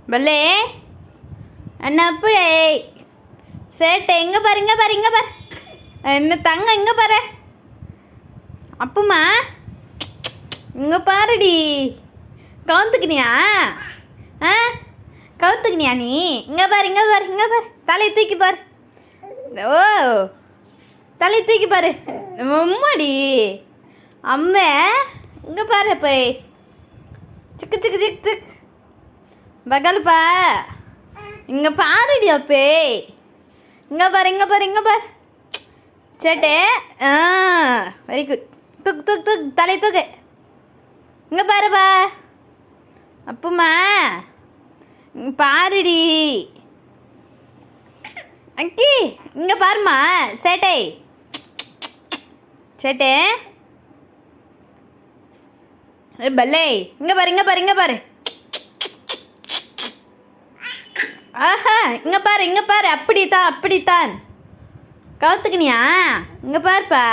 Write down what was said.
பல்லே அண்ணா அப்படியே சேட்டை எங்கே பாரு இங்கே பாரு இங்கே பாரு என்ன தங்க இங்கே பாரு அப்புமா இங்கே பாருடி கவுத்துக்கினியா ஆ கவுத்துக்கினியா நீ இங்கே பாரு இங்கே பாரு இங்கே பாரு தலையை தூக்கி பாரு ஓ தலையை தூக்கி பாரு உம்மாடி அம்மே இங்கே பாரு போய் சிக்கு சிக்கு சிக்கு சிக் பகல்ப்பா இங்கே பாருடி அப்பே இங்கே பாரு இங்கே பாரு இங்கே பாரு சேட்டே ஆ வெரி குட் தூக்கு தூக்கு தூக்கு தலை தூக்கு இங்கே பாருப்பா அப்புமா பாருடி அக்கி இங்கே பாருமா சேட்டை சேட்டே பல்லே இங்கே பாரு இங்கே பாரு இங்கே பாரு ஆஹா இங்கே பாரு அப்படித்தான் கவுத்துக்கினியா இங்கே பாருப்பா